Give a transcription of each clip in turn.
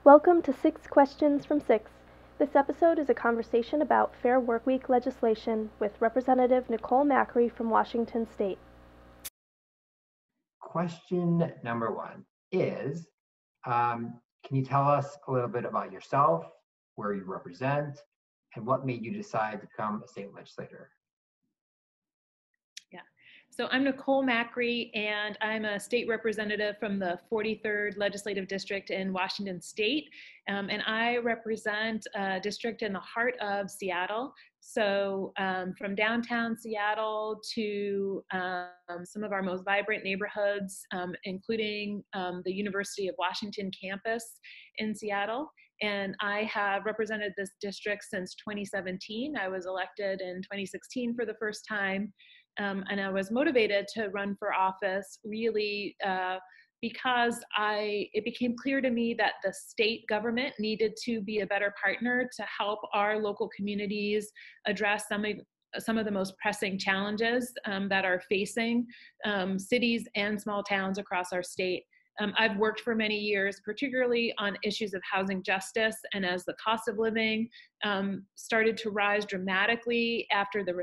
Welcome to 6 Questions from 6. This episode is a conversation about Fair Workweek legislation with Representative Nicole Macri from Washington State. Question number one is, can you tell us a little bit about yourself, where you represent, and what made you decide to become a state legislator? So I'm Nicole Macri, and I'm a state representative from the 43rd Legislative District in Washington State. And I represent a district in the heart of Seattle. So from downtown Seattle to some of our most vibrant neighborhoods, including the University of Washington campus in Seattle. And I have represented this district since 2017. I was elected in 2016 for the first time. And I was motivated to run for office really because it became clear to me that the state government needed to be a better partner to help our local communities address some of the most pressing challenges that are facing cities and small towns across our state. I've worked for many years, particularly on issues of housing justice, and as the cost of living started to rise dramatically after the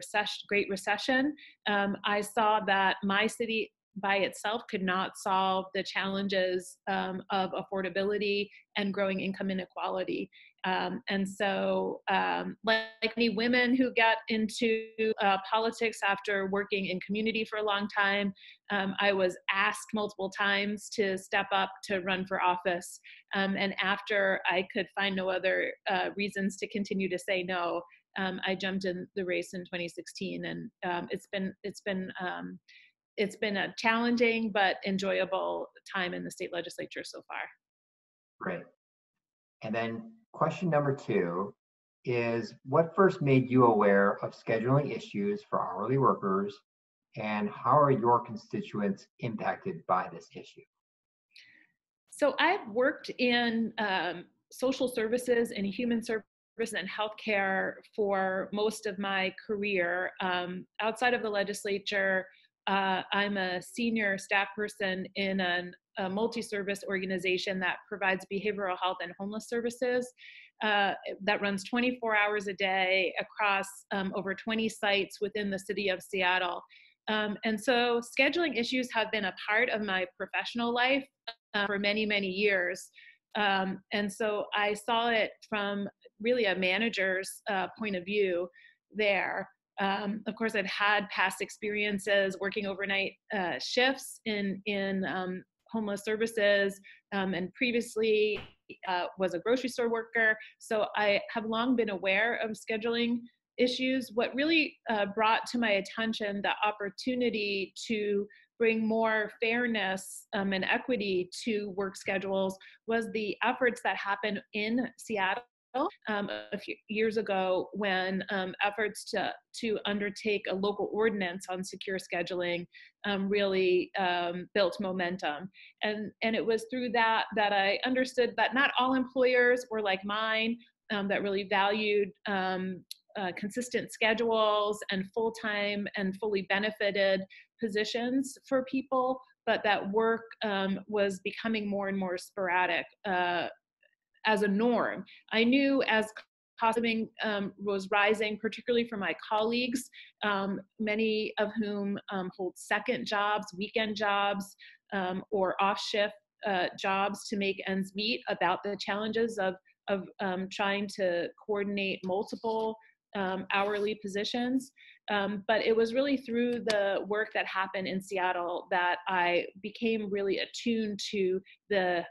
Great Recession, I saw that my city by itself could not solve the challenges of affordability and growing income inequality. And so, like many women who got into politics after working in community for a long time, I was asked multiple times to step up to run for office. And after I could find no other reasons to continue to say no, I jumped in the race in 2016, and it's been a challenging but enjoyable time in the state legislature so far. Great. And then question number two is, what first made you aware of scheduling issues for hourly workers, and how are your constituents impacted by this issue? So I've worked in social services and human services and healthcare for most of my career. Outside of the legislature, I'm a senior staff person in a multi-service organization that provides behavioral health and homeless services that runs 24 hours a day across over 20 sites within the city of Seattle. And so scheduling issues have been a part of my professional life for many, many years. And so I saw it from really a manager's point of view there. Of course, I've had past experiences working overnight shifts in homeless services, and previously was a grocery store worker. So I have long been aware of scheduling issues. What really brought to my attention the opportunity to bring more fairness and equity to work schedules was the efforts that happened in Seattle a few years ago, when efforts to undertake a local ordinance on secure scheduling really built momentum. And it was through that I understood that not all employers were like mine, that really valued consistent schedules and full-time and fully benefited positions for people, but that work was becoming more and more sporadic as a norm. I knew as cost of living was rising, particularly for my colleagues, many of whom hold second jobs, weekend jobs, or off-shift jobs to make ends meet, about the challenges of trying to coordinate multiple hourly positions. But it was really through the work that happened in Seattle that I became really attuned to the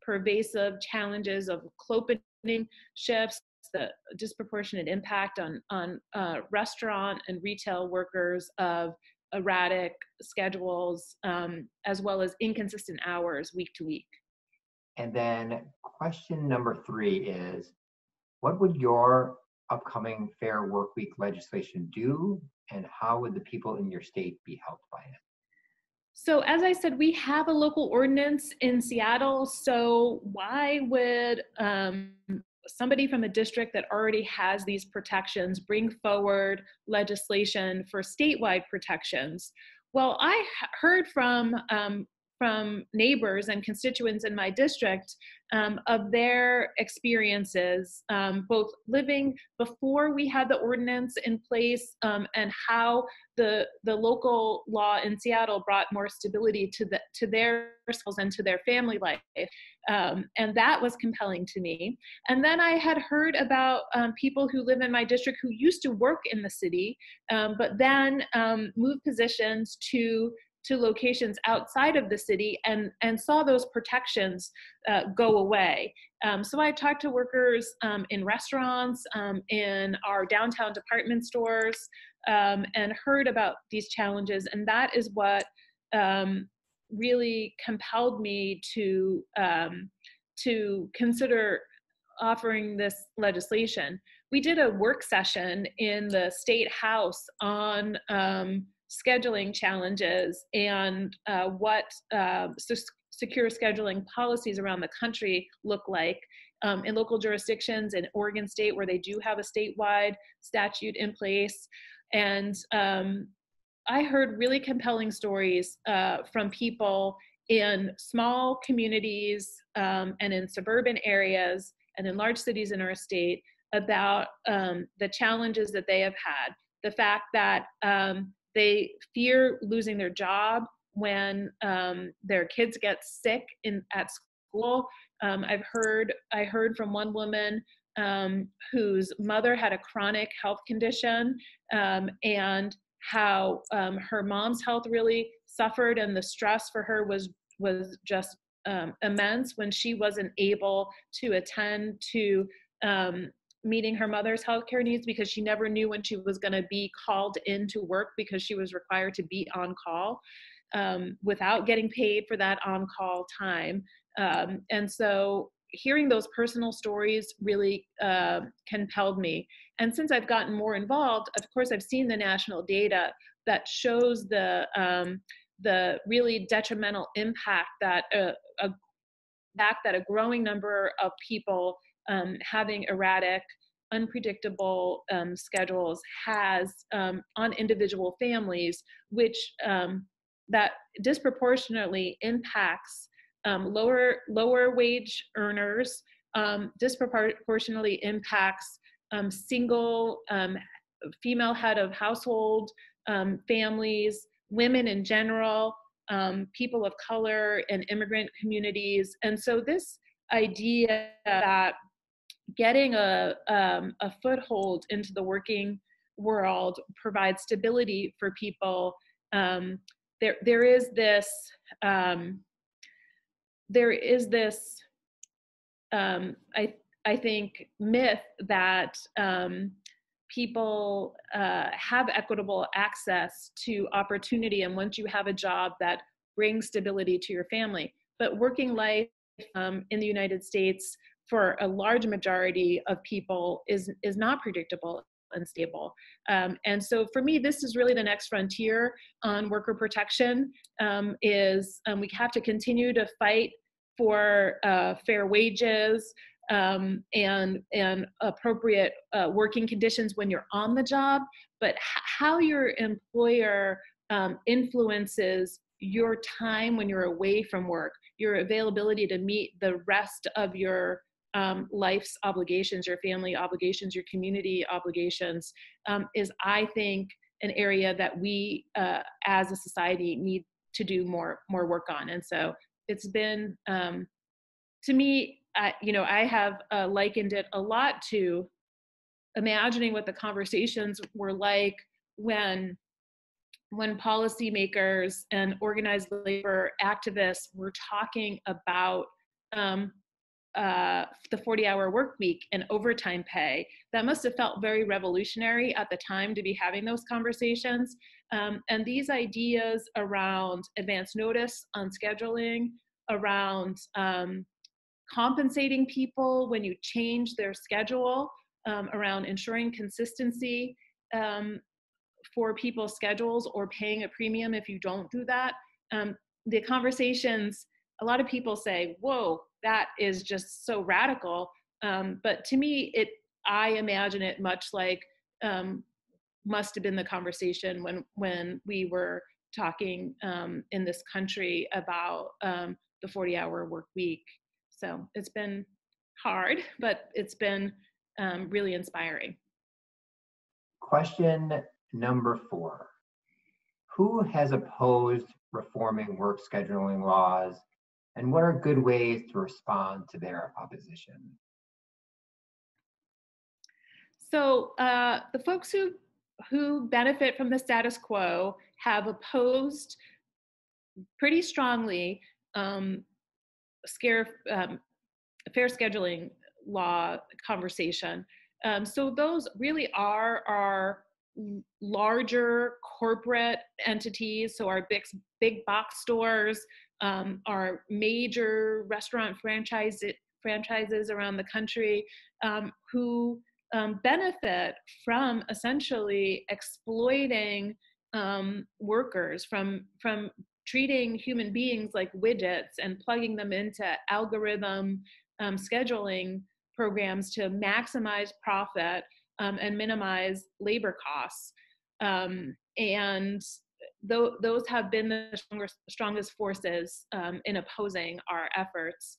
pervasive challenges of clopening shifts, the disproportionate impact on restaurant and retail workers of erratic schedules, as well as inconsistent hours week to week. And then question number three is, what would your upcoming Fair Workweek legislation do, and how would the people in your state be helped by it? So as I said, we have a local ordinance in Seattle. So why would somebody from a district that already has these protections bring forward legislation for statewide protections? Well, I heard from neighbors and constituents in my district of their experiences, both living before we had the ordinance in place, and how the local law in Seattle brought more stability to their schools and to their family life. And that was compelling to me. And then I had heard about people who live in my district who used to work in the city, but then moved positions to locations outside of the city and saw those protections go away. So I talked to workers in restaurants, in our downtown department stores, and heard about these challenges. And that is what really compelled me to consider offering this legislation. We did a work session in the State House on scheduling challenges and what secure scheduling policies around the country look like in local jurisdictions in Oregon State, where they do have a statewide statute in place. And I heard really compelling stories from people in small communities and in suburban areas and in large cities in our state about the challenges that they have had. The fact that they fear losing their job when their kids get sick at school. I heard from one woman whose mother had a chronic health condition, and how her mom's health really suffered, and the stress for her was just immense when she wasn't able to attend to meeting her mother's healthcare needs, because she never knew when she was going to be called into work, because she was required to be on call without getting paid for that on-call time. And so hearing those personal stories really compelled me. And since I've gotten more involved, of course, I've seen the national data that shows the really detrimental impact that a growing number of people having erratic, unpredictable schedules has on individual families, which that disproportionately impacts lower wage earners, disproportionately impacts single female head of household families, women in general, people of color and immigrant communities. And so this idea that getting a foothold into the working world provides stability for people. There is this I think myth that people have equitable access to opportunity, and once you have a job, that brings stability to your family. But working life in the United States for a large majority of people is not predictable and stable. And so for me, this is really the next frontier on worker protection. We have to continue to fight for fair wages and appropriate working conditions when you're on the job, but how your employer influences your time when you're away from work, your availability to meet the rest of your life's obligations, your family obligations, your community obligations, is, I think, an area that we as a society need to do more work on. And so it's been, to me, I have likened it a lot to imagining what the conversations were like when policymakers and organized labor activists were talking about the 40-hour work week and overtime pay. That must have felt very revolutionary at the time to be having those conversations. And these ideas around advance notice on scheduling, around compensating people when you change their schedule, around ensuring consistency for people's schedules, or paying a premium if you don't do that. The conversations, a lot of people say, whoa, that is just so radical. But to me, I imagine it much like must have been the conversation when we were talking in this country about the 40-hour work week. So it's been hard, but it's been really inspiring. Question number 4. Who has opposed reforming work scheduling laws, and what are good ways to respond to their opposition? So the folks who benefit from the status quo have opposed pretty strongly fair scheduling law conversation. So those really are our larger corporate entities. So our big box stores, our major restaurant franchises around the country, who benefit from essentially exploiting workers, from treating human beings like widgets and plugging them into algorithm scheduling programs to maximize profit and minimize labor costs. And those have been the strongest forces in opposing our efforts.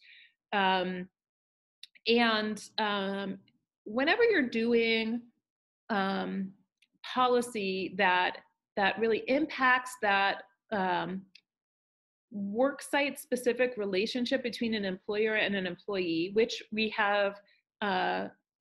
Whenever you're doing policy that really impacts that work site specific relationship between an employer and an employee, which we have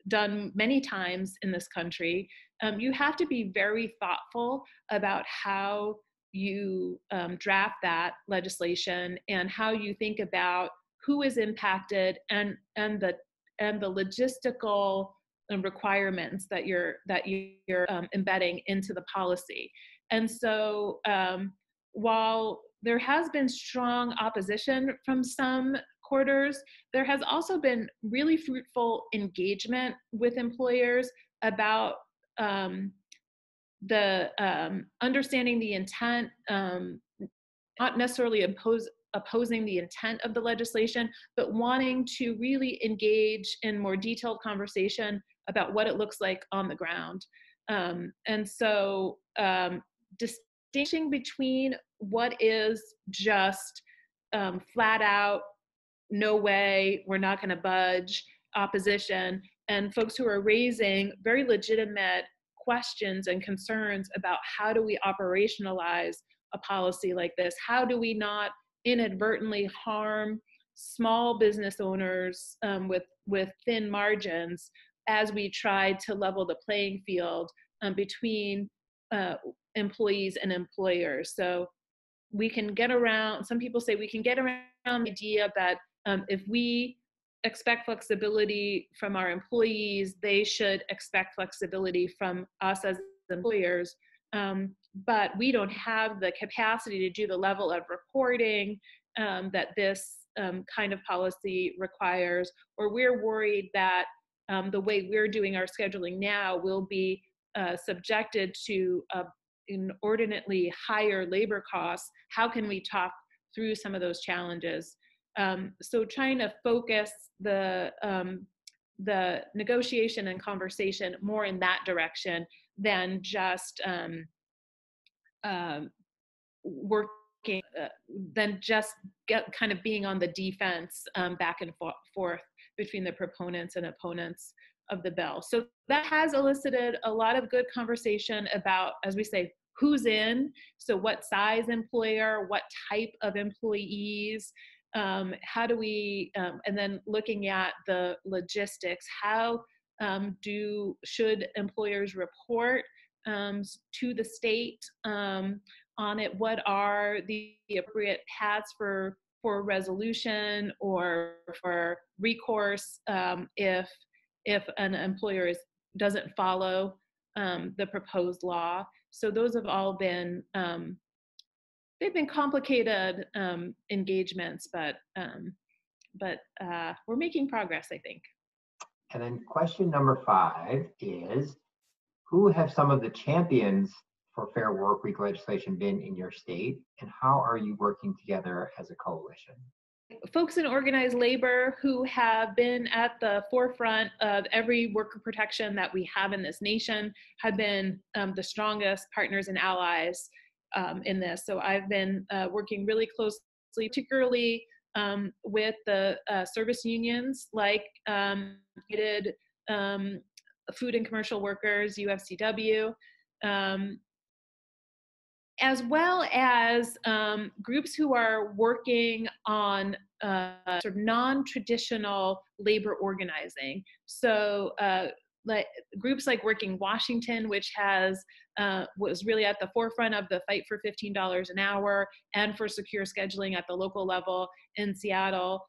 done many times in this country, you have to be very thoughtful about how you draft that legislation and how you think about who is impacted and the logistical requirements that you're embedding into the policy. And so while there has been strong opposition from some quarters, there has also been really fruitful engagement with employers about understanding the intent, not necessarily opposing the intent of the legislation, but wanting to really engage in more detailed conversation about what it looks like on the ground. And so distinguishing between what is just flat out, no way, we're not going to budge opposition, and folks who are raising very legitimate questions and concerns about how do we operationalize a policy like this? How do we not inadvertently harm small business owners with thin margins as we try to level the playing field between employees and employers? So we can get around, some people say we can get around the idea that if we expect flexibility from our employees, they should expect flexibility from us as employers. But we don't have the capacity to do the level of reporting that this kind of policy requires, or we're worried that the way we're doing our scheduling now will be subjected to inordinately higher labor costs. How can we talk through some of those challenges? So trying to focus the negotiation and conversation more in that direction than just working, than just kind of being on the defense back and forth between the proponents and opponents of the bill. So that has elicited a lot of good conversation about, as we say, who's in, so what size employer, what type of employees, how do we, and then looking at the logistics, how should employers report to the state on it? What are the appropriate paths for resolution or for recourse if an employer doesn't follow the proposed law? So those have all been, they've been complicated engagements, but we're making progress, I think. And then question number 5 is, who have some of the champions for Fair Workweek legislation been in your state, and how are you working together as a coalition? Folks in organized labor who have been at the forefront of every worker protection that we have in this nation have been the strongest partners and allies in this. So I've been working really closely, particularly with the service unions like United Food and Commercial Workers, UFCW, as well as groups who are working on sort of non-traditional labor organizing. So like groups like Working Washington, which was really at the forefront of the fight for $15 an hour and for secure scheduling at the local level in Seattle,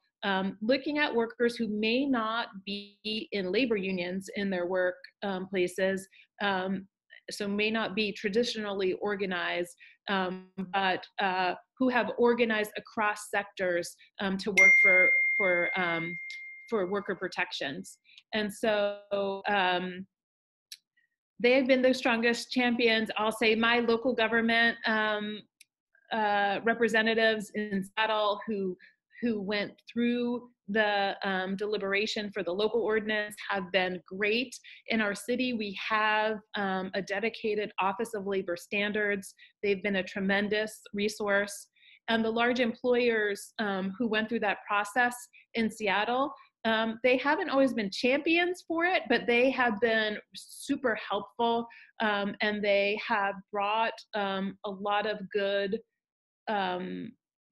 looking at workers who may not be in labor unions in their work places, so may not be traditionally organized, but who have organized across sectors to work for worker protections. And so they have been the strongest champions. I'll say my local government representatives in Seattle who went through the deliberation for the local ordinance have been great. In our city, we have a dedicated Office of Labor Standards. They've been a tremendous resource. And the large employers who went through that process in Seattle, they haven't always been champions for it, but they have been super helpful, and they have brought a lot of good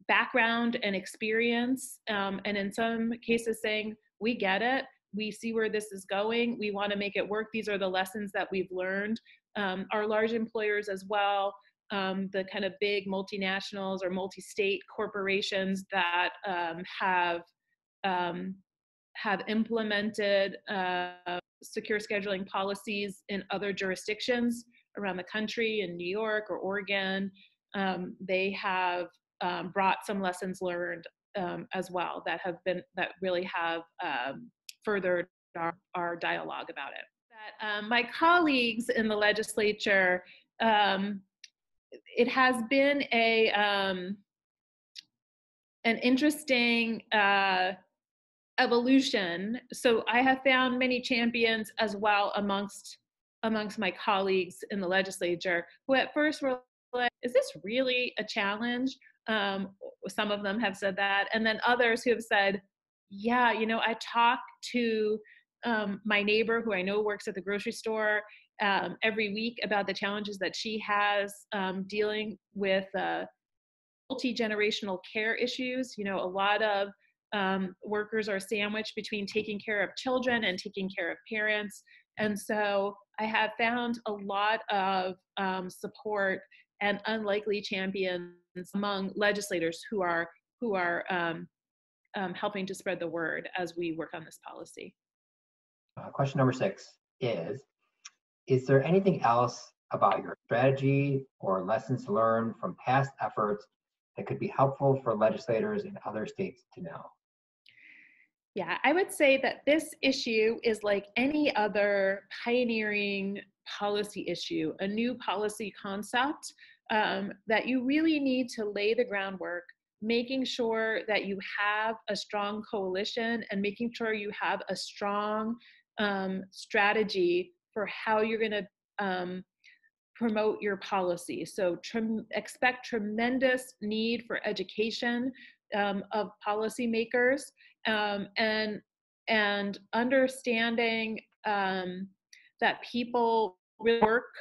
background and experience, and in some cases saying, we get it, we see where this is going, we want to make it work, these are the lessons that we've learned. Our large employers as well, the kind of big multinationals or multi-state corporations that have implemented secure scheduling policies in other jurisdictions around the country, in New York or Oregon, they have brought some lessons learned as well that really have furthered our dialogue about it. That my colleagues in the legislature, it has been an interesting evolution. So I have found many champions as well amongst my colleagues in the legislature who at first were like, is this really a challenge? Some of them have said that. And then others who have said, yeah, I talk to my neighbor who I know works at the grocery store every week about the challenges that she has dealing with multi-generational care issues. A lot of workers are sandwiched between taking care of children and taking care of parents. And so I have found a lot of support and unlikely champions among legislators who are helping to spread the word as we work on this policy. Question number 6 is there anything else about your strategy or lessons learned from past efforts that could be helpful for legislators in other states to know? Yeah, I would say that this issue is like any other pioneering policy issue, a new policy concept that you really need to lay the groundwork, making sure that you have a strong coalition and making sure you have a strong strategy for how you're going to promote your policy. So expect tremendous need for education of policymakers, and understanding that people really work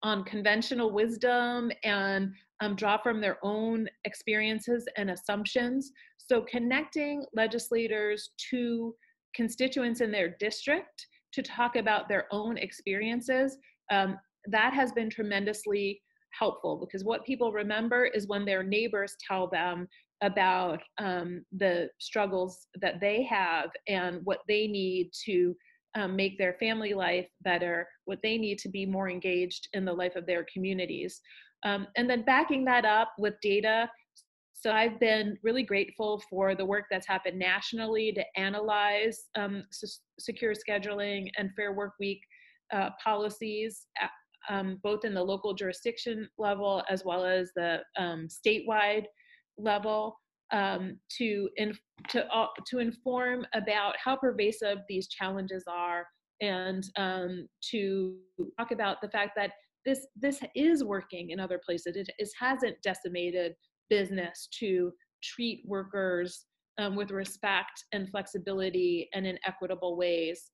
on conventional wisdom and draw from their own experiences and assumptions. So connecting legislators to constituents in their district to talk about their own experiences, that has been tremendously helpful, because what people remember is when their neighbors tell them about the struggles that they have and what they need to make their family life better, what they need to be more engaged in the life of their communities. And then backing that up with data. So I've been really grateful for the work that's happened nationally to analyze secure scheduling and Fair Workweek policies, both in the local jurisdiction level as well as the statewide level, to inform about how pervasive these challenges are, and to talk about the fact that this is working in other places. It hasn't decimated business to treat workers with respect and flexibility and in equitable ways.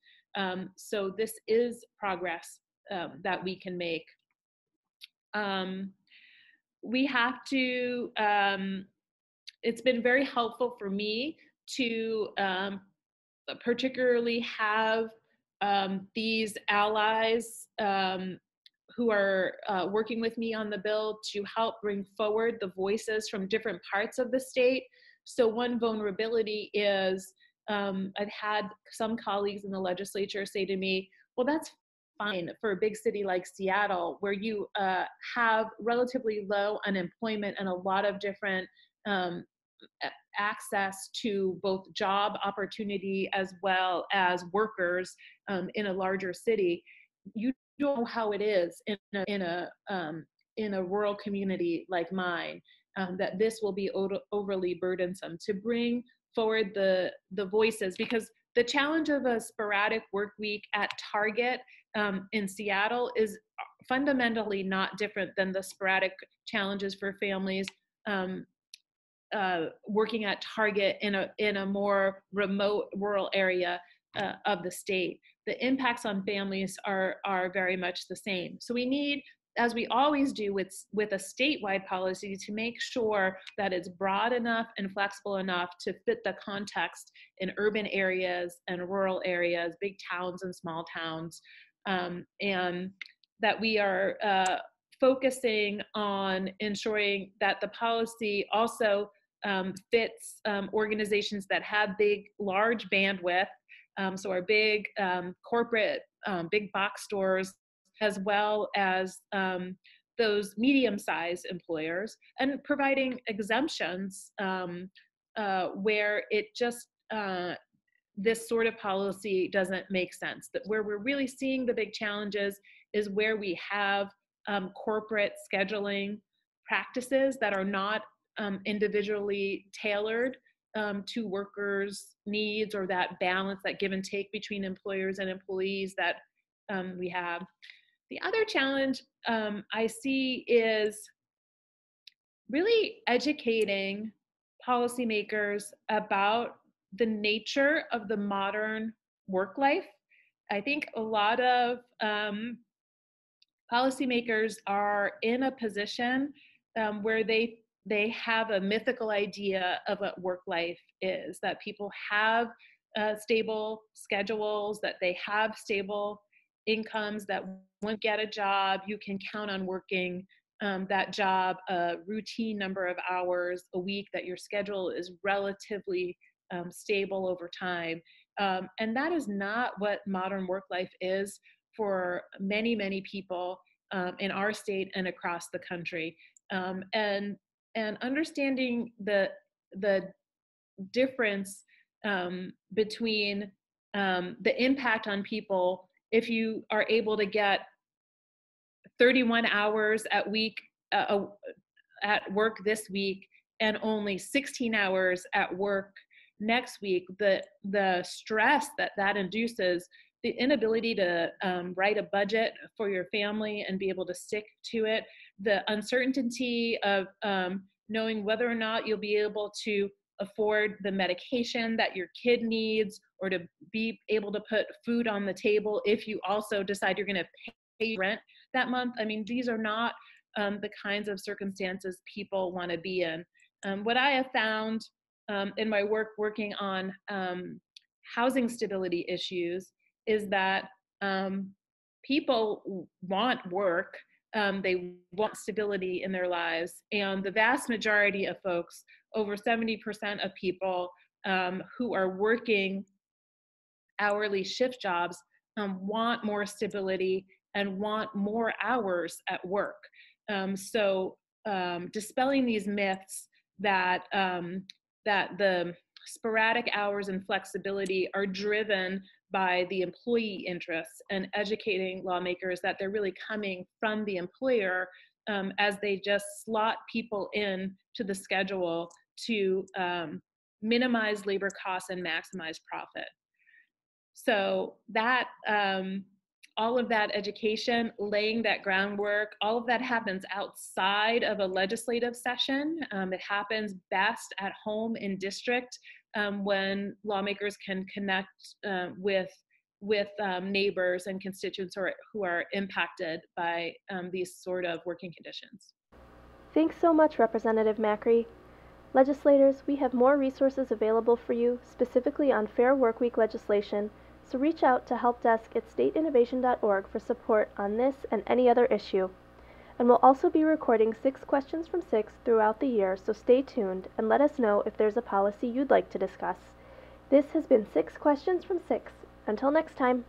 So this is progress that we can make. We have to, it's been very helpful for me to particularly have these allies who are working with me on the bill to help bring forward the voices from different parts of the state. So one vulnerability is I've had some colleagues in the legislature say to me, well, that's fine for a big city like Seattle, where you have relatively low unemployment and a lot of different access to both job opportunity as well as workers in a larger city. You don't know how it is in a rural community like mine, that this will be overly burdensome to bring forward the voices, because the challenge of a sporadic work week at Target in Seattle is fundamentally not different than the sporadic challenges for families working at Target in a more remote rural area of the state. The impacts on families are very much the same. So we need, as we always do with a statewide policy, to make sure that it's broad enough and flexible enough to fit the context in urban areas and rural areas, big towns and small towns, and that we are focusing on ensuring that the policy also fits organizations that have large bandwidth, so our big corporate, big box stores, as well as those medium-sized employers, and providing exemptions where it just, this sort of policy doesn't make sense. That where we're really seeing the big challenges is where we have corporate scheduling practices that are not individually tailored to workers' needs, or that balance, that give and take between employers and employees that we have. The other challenge I see is really educating policymakers about the nature of the modern work life. I think a lot of policymakers are in a position where they have a mythical idea of what work life is, that people have stable schedules, that they have stable incomes, that when you get a job, you can count on working that job a routine number of hours a week, that your schedule is relatively stable over time. And that is not what modern work life is for many, many people in our state and across the country. And understanding the difference between the impact on people if you are able to get 31 hours at work this week and only 16 hours at work next week, the stress that induces, the inability to write a budget for your family and be able to stick to it, the uncertainty of knowing whether or not you'll be able to afford the medication that your kid needs, or to be able to put food on the table if you also decide you're going to pay rent that month. I mean, these are not the kinds of circumstances people want to be in. What I have found in my work working on housing stability issues is that people want work, they want stability in their lives, and the vast majority of folks, over 70% of people who are working hourly shift jobs, want more stability and want more hours at work. So dispelling these myths that the sporadic hours and flexibility are driven by the employee interests, and educating lawmakers that they're really coming from the employer as they just slot people in to the schedule to minimize labor costs and maximize profit. So that all of that education, laying that groundwork, all of that happens outside of a legislative session. It happens best at home in district when lawmakers can connect with neighbors and constituents who are impacted by these sort of working conditions. Thanks so much, Representative Macri. Legislators, we have more resources available for you, specifically on Fair Workweek legislation, so reach out to helpdesk at stateinnovation.org for support on this and any other issue. And we'll also be recording 6 questions from 6 throughout the year, so stay tuned and let us know if there's a policy you'd like to discuss. This has been 6 questions from 6. Until next time.